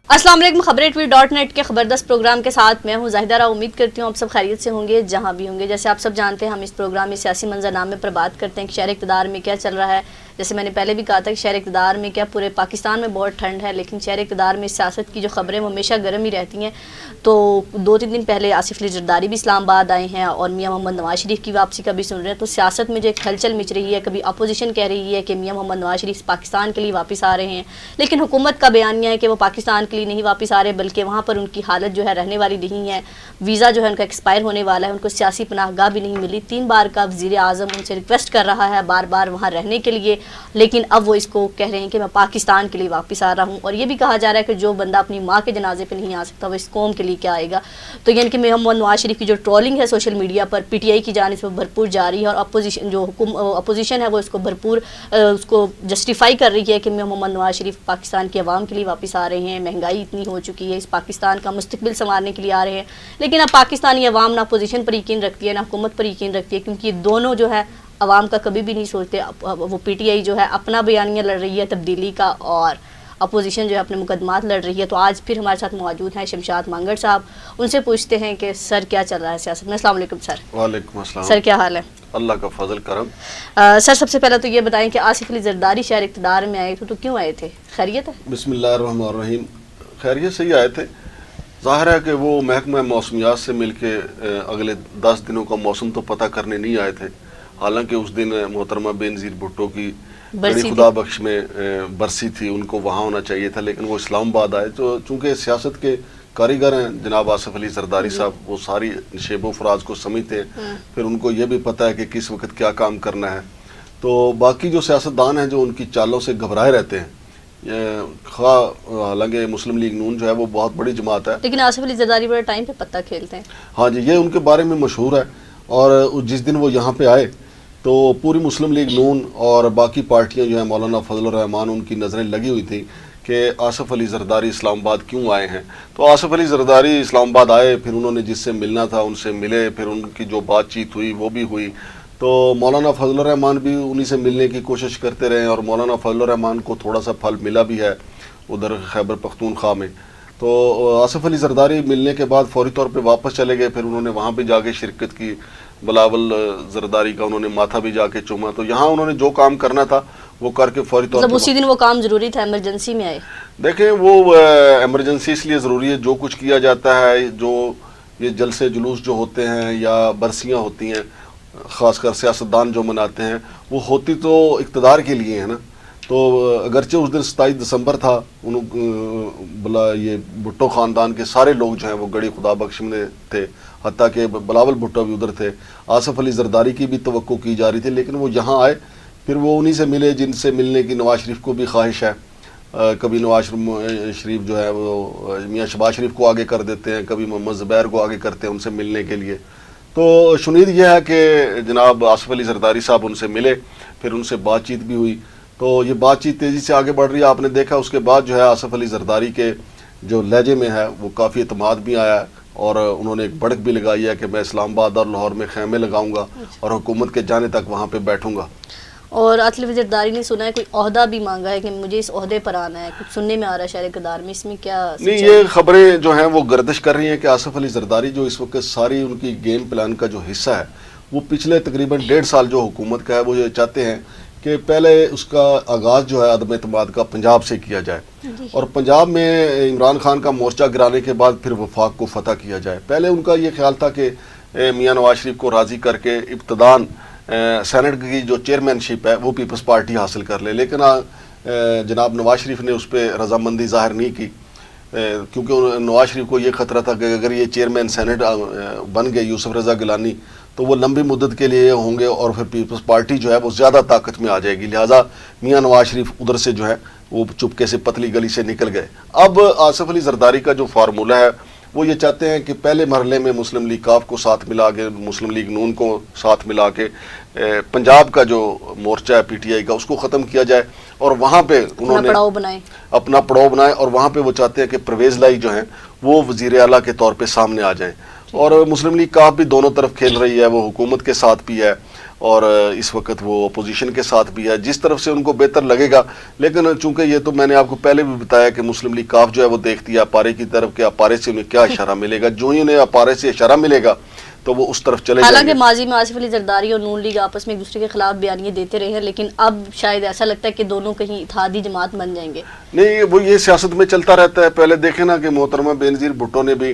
अस्सलाम वालेकुम। खबरें.net के खबरदस्त प्रोग्राम के साथ मैं हूं ज़ाहिदा राव। उम्मीद करती हूं आप सब खैरियत से होंगे जहां भी होंगे। जैसे आप सब जानते हैं हम इस प्रोग्राम में सियासी मंजरनामे पर बात करते हैं कि शहर इक़्तिदार में क्या चल रहा है। जैसे मैंने पहले भी कहा था कि शहर इक़्तिदार में क्या पूरे पाकिस्तान में बहुत ठंड है, लेकिन शहर इक़्तिदार में सियासत की जो खबरें वो हमेशा गर्म ही रहती हैं। तो 2-3 दिन पहले आसिफ अली ज़रदारी भी इस्लामाबाद आए हैं और मियां मोहम्मद नवाज शरीफ की वापसी का भी सुन रहे हैं। तो सियासत में जो एक हलचल मच रही है, कभी अपोजिशन कह रही है कि मियां मोहम्मद नवाज शरीफ पाकिस्तान के लिए वापस आ रहे हैं, लेकिन हुकूमत का बयानिया है कि वो पाकिस्तान के लिए नहीं वापस आ रहे, बल्कि वहाँ पर उनकी हालत जो है रहने वाली नहीं है। वीज़ा जो है उनका एक्सपायर होने वाला है, उनको सियासी पनाहगाह भी नहीं मिली। 3 बार का वज़ीर आज़म उनसे रिक्वेस्ट कर रहा है बार बार वहाँ रहने के लिए, लेकिन अब वो इसको कह रहे हैं कि मैं पाकिस्तान के लिए वापस आ रहा हूँ। और ये भी कहा जा रहा है कि जो बंदा अपनी माँ के जनाजे पे नहीं आ सकता वो इस कौम के लिए क्या आएगा। तो यानी कि मोहम्मद नवाज शरीफ की जो ट्रोलिंग है सोशल मीडिया पर PTI की जानिब से भरपूर जारी है, और अपोजिशन जो अपोजिशन है वो इसको भरपूर उसको जस्टिफाई कर रही है कि मोहम्मद नवाज शरीफ पाकिस्तान की आवाम के लिए वापस आ रहे हैं, महंगाई इतनी हो चुकी है, इस पाकिस्तान का मुस्तकबिल संवारने के लिए आ रहे हैं। लेकिन अब पाकिस्तानी अवाम ना अपोजिशन पर यकीन रखती है ना हुकूमत पर यकीन रखती है, क्योंकि दोनों जो है अवाम का कभी भी नहीं सोचते। वो PTI जो है अपना बयानिया लड़ रही है तब्दीली का, और अपोजिशन जो है अपने मुकदमात लड़ रही है। तो आज फिर हमारे साथ मौजूद हैं शमशाद मांगड़ साहब। उनसे पूछते हैं कि सर क्या चल रहा है सियासत में। अस्सलाम वालेकुम सर। वालेकुम अस्सलाम। सर क्या हाल है? अल्लाह का फजल करम। सर सबसे पहले तो ये बताएं कि आसिफ अली ज़रदारी शहर इक़्तिदार में आए थे, तो क्यों आए थे? खैरियत है? बिस्मिल्लाहिर्रहमानिर्रहीम। खैरियत से ही आए थे। ज़ाहिर है कि वो महकमा मौसमियात से मिलके अगले 10 दिनों का मौसम तो पता करने नहीं आए थे। हालांकि उस दिन मोहतरमा बेनज़ीर भुट्टो की बड़ी खुदा बख्श में बरसी थी, उनको वहाँ होना चाहिए था, लेकिन वो इस्लामाबाद आए। तो चूँकि सियासत के कारीगर हैं जनाब आसिफ अली ज़रदारी साहब, वो सारी शेबो फराज को समझते हैं, फिर उनको ये भी पता है कि किस वक्त क्या काम करना है। तो बाकी जो सियासतदान हैं जो उनकी चालों से घबराए रहते हैं, हालांकि मुस्लिम लीग नून जो है वो बहुत बड़ी जमात है, लेकिन आसिफ अली ज़रदारी बड़े टाइम पे पत्ता खेलते हैं। हाँ जी, ये उनके बारे में मशहूर है। और जिस दिन वो यहाँ पे आए तो पूरी मुस्लिम लीग नून और बाकी पार्टियां जो है, मौलाना फजल रहमान, उनकी नज़रें लगी हुई थी कि आसिफ अली ज़रदारी इस्लामाबाद क्यों आए हैं। तो आसिफ अली ज़रदारी इस्लामाबाद आए, फिर उन्होंने जिससे मिलना था उनसे मिले, फिर उनकी जो बातचीत हुई वो भी हुई। तो मौलाना फजल रहमान भी उन्हीं से मिलने की कोशिश करते रहे, और मौलाना फजल रहमान को थोड़ा सा फल मिला भी है उधर खैबर पख्तूनख्वा में। तो आसिफ अली ज़रदारी मिलने के बाद फौरी तौर पे वापस चले गए, फिर उन्होंने वहाँ भी जाके शिरकत की, बिलावल ज़रदारी का उन्होंने माथा भी जाके चूमा। तो यहाँ उन्होंने जो काम करना था वो करके फौरी तौर पे, उसी दिन वो काम ज़रूरी था, इमरजेंसी में आए। देखें वो इमरजेंसी इसलिए ज़रूरी है, जो कुछ किया जाता है, जो ये जलसे जुलूस जो होते हैं या बरसियाँ होती हैं, ख़ासकर सियासतदान जो मनाते हैं, वो होती तो इक़्तिदार के लिए है ना। तो अगरचे उस दिन 27 दिसंबर था, ये भुट्टो ख़ानदान के सारे लोग जो हैं वो गड़ी खुदा बख्श में थे, हत्ता कि बिलावल भुट्टो भी उधर थे, आसिफ अली ज़रदारी की भी तवक्को की जा रही थी, लेकिन वो यहाँ आए, फिर वो उन्हीं से मिले जिनसे मिलने की नवाज शरीफ को भी ख्वाहिश है। कभी नवाज शरीफ जो है वो मियाँ शहबाज शरीफ को आगे कर देते हैं, कभी मोहम्मद ज़ुबैर को आगे करते हैं उनसे मिलने के लिए। तो शुनीद यह है कि जनाब आसिफ अली ज़रदारी साहब उनसे मिले, फिर उनसे बातचीत भी हुई। तो ये बातचीत तेज़ी से आगे बढ़ रही है। आपने देखा उसके बाद जो है आसिफ अली ज़रदारी के जो लहजे में है वो काफ़ी एतमाद भी आया है, और उन्होंने एक बढ़क भी लगाई है कि मैं इस्लामाबाद और लाहौर में खैमे लगाऊंगा और हुकूमत के जाने तक वहाँ पे बैठूंगा। और आसिफ अली ज़रदारी ने सुना है कोई ओहदा भी मांगा है कि मुझे इस ओहदे पर आना है, कुछ सुनने में आ रहा है शहर इक़्तिदार में, इसमें क्या नहीं? ये खबरें जो हैं वो गर्दिश कर रही हैं कि आसिफ अली ज़रदारी जो इस वक्त सारी उनकी गेम प्लान का जो हिस्सा है, वो पिछले तकरीबन 1.5 साल जो हुकूमत का है, वो ये चाहते हैं कि पहले उसका आगाज़ जो है अदम एतमाद का पंजाब से किया जाए, और पंजाब में इमरान खान का मोर्चा गिराने के बाद फिर वफाक को फतह किया जाए। पहले उनका ये ख्याल था कि मियाँ नवाज शरीफ को राज़ी करके इब्तदान सेनेट की जो चेयरमैनशिप है वो पीपल्स पार्टी हासिल कर ले, लेकिन जनाब नवाज शरीफ ने उस पर रजामंदी ज़ाहिर नहीं की, क्योंकि नवाज शरीफ को ये ख़तरा था कि अगर ये चेयरमैन सेनेट बन गए यूसुफ रज़ा गिलानी, तो वो लंबी मुद्दत के लिए होंगे और फिर पीपल्स पार्टी जो है वो ज़्यादा ताकत में आ जाएगी। लिहाजा मियाँ नवाज शरीफ उधर से जो है वो चुपके से पतली गली से निकल गए। अब आसिफ अली ज़रदारी का जो फार्मूला है वो ये चाहते हैं कि पहले मरहले में मुस्लिम लीग काफ को साथ मिला के, मुस्लिम लीग नून को साथ मिला के पंजाब का जो मोर्चा है PTI का उसको ख़त्म किया जाए, और वहाँ पे उन्होंने अपना पड़ाव बनाए, और वहाँ पे वो चाहते हैं कि परवेज़ लाई जो हैं वो वज़ीर आला के तौर पे सामने आ जाएं। और मुस्लिम लीग काफ भी दोनों तरफ खेल रही है, वो हुकूमत के साथ भी है اور اس وقت وہ اپوزیشن کے ساتھ بھی ہے، جس طرف سے ان کو بہتر لگے گا. لیکن چونکہ یہ تو میں نے آپ کو پہلے بھی بتایا کہ مسلم لیگ کاف جو ہے وہ دیکھتی ہے اپارے کی طرف کہ اپارے سے انہیں کیا اشارہ ملے گا. جو ہی انہیں اپارے سے اشارہ ملے گا تو وہ اس طرف چلے جائیں گے. حالانکہ ماضی میں آصف علی زرداری اور نون لیگ آپس میں ایک دوسرے کے خلاف بیانیے دیتے رہے ہیں، لیکن اب شاید ایسا لگتا ہے کہ دونوں کہیں اتحادی جماعت بن جائیں گے. نہیں، وہ یہ سیاست میں چلتا رہتا ہے. پہلے دیکھیں نا کہ محترمہ بینظیر بھٹو نے بھی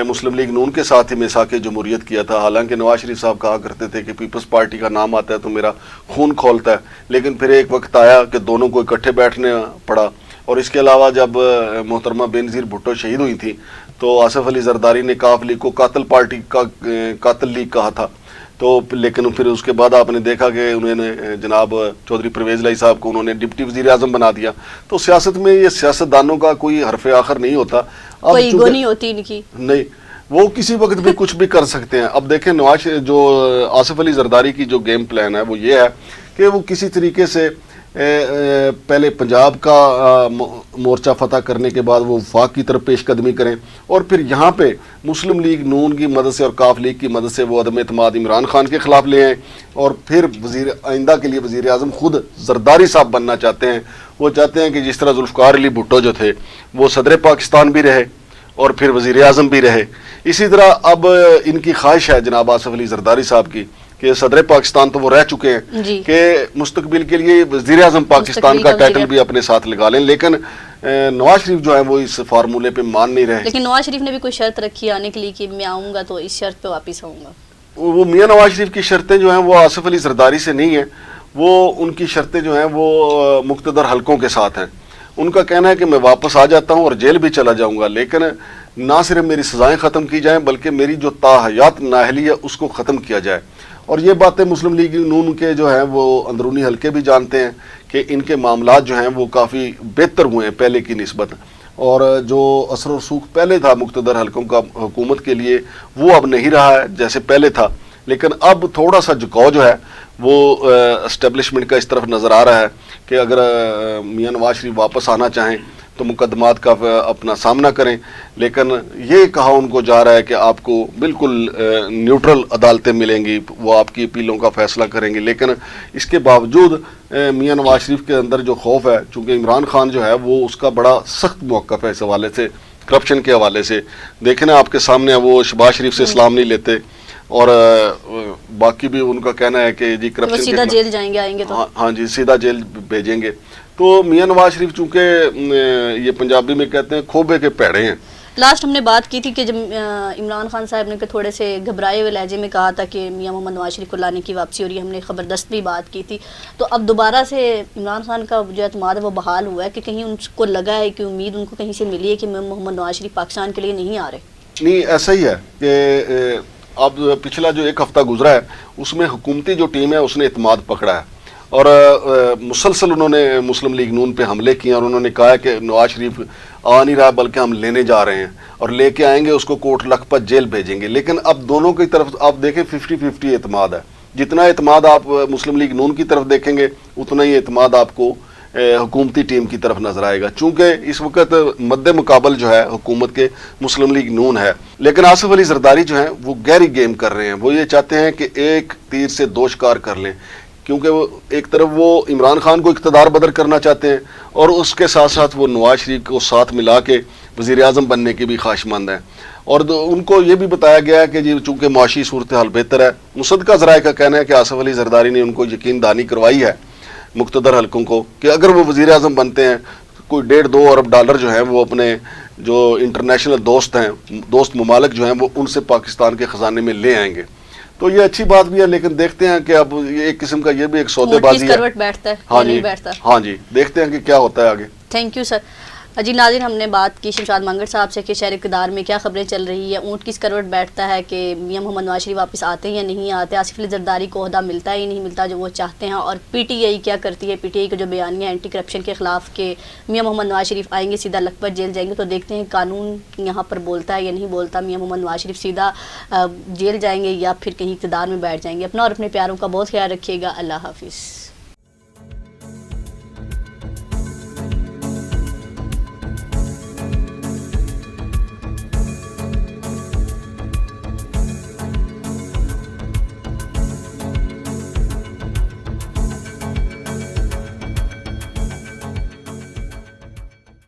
مسلم لیگ نون کے ساتھ ہی میثاق جمہوریت کیا تھا. حالانکہ نواز شریف صاحب کہا کرتے تھے کہ پیپلز پارٹی کا نام آتا ہے تو میرا خون کھولتا ہے، لیکن پھر ایک وقت آیا کہ دونوں کو اکٹھے بیٹھنے پڑا. اور اس کے علاوہ جب محترمہ بینظیر بھٹو شہید ہوئی تھی تو آصف علی زرداری نے کاف لیگ کو قاتل پارٹی کا قاتل لیگ کہا تھا. تو لیکن پھر اس کے بعد آپ نے دیکھا کہ انہوں نے جناب چودھری پرویز لائی صاحب کو انہوں نے ڈپٹی وزیر اعظم بنا دیا. تو سیاست میں یہ سیاستدانوں کا کوئی حرف آخر نہیں ہوتا. کوئی ایگو نہیں ہوتی ان کی. نہیں، وہ کسی وقت بھی کچھ بھی کر سکتے ہیں. اب دیکھیں نواز جو آصف علی زرداری کی جو گیم پلان ہے وہ یہ ہے کہ وہ کسی طریقے سے پہلے پنجاب کا مورچہ فتح کرنے کے بعد وہ وفاق کی طرف پیش قدمی کریں، اور پھر یہاں پہ مسلم لیگ نون کی مدد سے اور کاف لیگ کی مدد سے وہ عدم اعتماد عمران خان کے خلاف لے آئیں. اور پھر آئندہ کے لیے وزیر اعظم خود زرداری صاحب بننا چاہتے ہیں. وہ چاہتے ہیں کہ جس طرح ذوالفقار علی بھٹو جو تھے وہ صدر پاکستان بھی رہے اور پھر وزیر اعظم بھی رہے، اسی طرح اب ان کی خواہش ہے جناب آصف علی زرداری صاحب کی کہ صدر پاکستان تو وہ رہ چکے ہیں جی، کہ مستقبل کے لیے وزیر اعظم پاکستان کا ٹائٹل بھی اپنے ساتھ لگا لیں. لیکن نواز شریف جو ہے وہ اس فارمولے پہ مان نہیں رہے. لیکن نواز شریف نے بھی کوئی شرط رکھی آنے کے لیے کہ میں آؤں گا تو اس شرط پہ واپس آؤں گا. وہ میاں نواز شریف کی شرطیں جو ہیں وہ آصف علی زرداری سے نہیں ہیں، وہ ان کی شرطیں جو ہیں وہ مقتدر حلقوں کے ساتھ ہیں. ان کا کہنا ہے کہ میں واپس آ جاتا ہوں اور جیل بھی چلا جاؤں گا، لیکن نہ صرف میری سزائیں ختم کی جائیں بلکہ میری جو تاحیات نااہلی ہے اس کو ختم کیا جائے. اور یہ باتیں مسلم لیگ نون کے جو ہیں وہ اندرونی حلقے بھی جانتے ہیں کہ ان کے معاملات جو ہیں وہ کافی بہتر ہوئے ہیں پہلے کی نسبت، اور جو اثر و رسوخ پہلے تھا مقتدر حلقوں کا حکومت کے لیے وہ اب نہیں رہا ہے جیسے پہلے تھا. لیکن اب تھوڑا سا جھکاؤ جو ہے وہ اسٹیبلشمنٹ کا اس طرف نظر آ رہا ہے کہ اگر میاں نواز شریف واپس آنا چاہیں تو مقدمات کا اپنا سامنا کریں. لیکن یہ کہا ان کو جا رہا ہے کہ آپ کو بالکل نیوٹرل عدالتیں ملیں گی، وہ آپ کی اپیلوں کا فیصلہ کریں گے. لیکن اس کے باوجود میاں نواز شریف کے اندر جو خوف ہے، چونکہ عمران خان جو ہے وہ اس کا بڑا سخت موقف ہے اس حوالے سے، کرپشن کے حوالے سے. دیکھیں نا آپ کے سامنے وہ شہباز شریف سے اسلام نہیں لیتے، اور باقی بھی ان کا کہنا ہے کہ جی کرپشن سیدھا جیل جائیں گے، آئیں گے تو ہاں جی سیدھا جیل بھیجیں گے. تو میاں نواز شریف چونکہ یہ پنجابی میں کہتے ہیں کھوبے کے پیڑے ہیں. لاسٹ ہم نے بات کی تھی کہ جب عمران خان صاحب نے تھوڑے سے گھبرائے ہوئے لہجے میں کہا تھا کہ میاں محمد نواز شریف کو لانے کی واپسی ہو رہی ہے، ہم نے خبردست بھی بات کی تھی. تو اب دوبارہ سے عمران خان کا جو اعتماد ہے وہ بحال ہوا ہے کہ کہیں ان کو لگا ہے کہ امید ان کو کہیں سے ملی ہے کہ محمد نواز شریف پاکستان کے لیے نہیں آ رہے. نہیں، ایسا ہی ہے کہ اب پچھلا جو ایک ہفتہ گزرا ہے اس میں حکومتی جو ٹیم ہے اس نے اعتماد پکڑا ہے، اور مسلسل انہوں نے مسلم لیگ نون پہ حملے کیے، اور انہوں نے کہا کہ نواز شریف آ نہیں رہا بلکہ ہم لینے جا رہے ہیں، اور لے کے آئیں گے اس کو کوٹ لکھپت جیل بھیجیں گے. لیکن اب دونوں کی طرف آپ دیکھیں 50-50 اعتماد ہے. جتنا اعتماد آپ مسلم لیگ نون کی طرف دیکھیں گے اتنا ہی اعتماد آپ کو حکومتی ٹیم کی طرف نظر آئے گا، چونکہ اس وقت مد مقابل جو ہے حکومت کے مسلم لیگ نون ہے. لیکن آصف علی زرداری جو ہیں وہ گہری گیم کر رہے ہیں. وہ یہ چاہتے ہیں کہ ایک تیر سے دو شکار کر لیں، کیونکہ وہ ایک طرف وہ عمران خان کو اقتدار بدر کرنا چاہتے ہیں اور اس کے ساتھ ساتھ وہ نواز شریف کو ساتھ ملا کے وزیر اعظم بننے کے بھی خواہش مند ہیں. اور ان کو یہ بھی بتایا گیا ہے کہ جی چونکہ معاشی صورتحال بہتر ہے، مصدقہ ذرائع کا کہنا ہے کہ آصف علی زرداری نے ان کو یقین دہانی کروائی ہے مقتدر حلقوں کو کہ اگر وہ وزیر اعظم بنتے ہیں کوئی 1.5-2 ارب ڈالر جو ہیں وہ اپنے جو انٹرنیشنل دوست ممالک جو ہیں وہ ان سے پاکستان کے خزانے میں لے آئیں گے. تو یہ اچھی بات بھی ہے، لیکن دیکھتے ہیں کہ اب یہ ایک قسم کا یہ بھی ایک سودے بازی ہے. ہاں جی دیکھتے ہیں کہ کیا ہوتا ہے آگے. Thank you sir. جی ناظرین، ہم نے بات کی شمشاد مانگڑ صاحب سے کہ شہر اقتدار میں کیا خبریں چل رہی ہیں، اونٹ کس کروٹ بیٹھتا ہے کہ میاں محمد نواز شریف واپس آتے ہیں یا نہیں آتے، آصف علی زرداری کو عہدہ ملتا ہے یا نہیں ملتا جو وہ چاہتے ہیں، اور پی ٹی آئی کیا کرتی ہے. پی ٹی آئی کا جو بیانیہ ہے اینٹی کرپشن کے خلاف کہ میاں محمد نواز شریف آئیں گے سیدھا لکھپت جیل جائیں گے، تو دیکھتے ہیں قانون یہاں پر بولتا ہے یا نہیں بولتا. میاں محمد نواز شریف سیدھا جیل جائیں گے یا پھر کہیں اقتدار میں بیٹھ جائیں گے. اپنا اور اپنے پیاروں کا بہت خیال رکھیے گا. اللہ حافظ.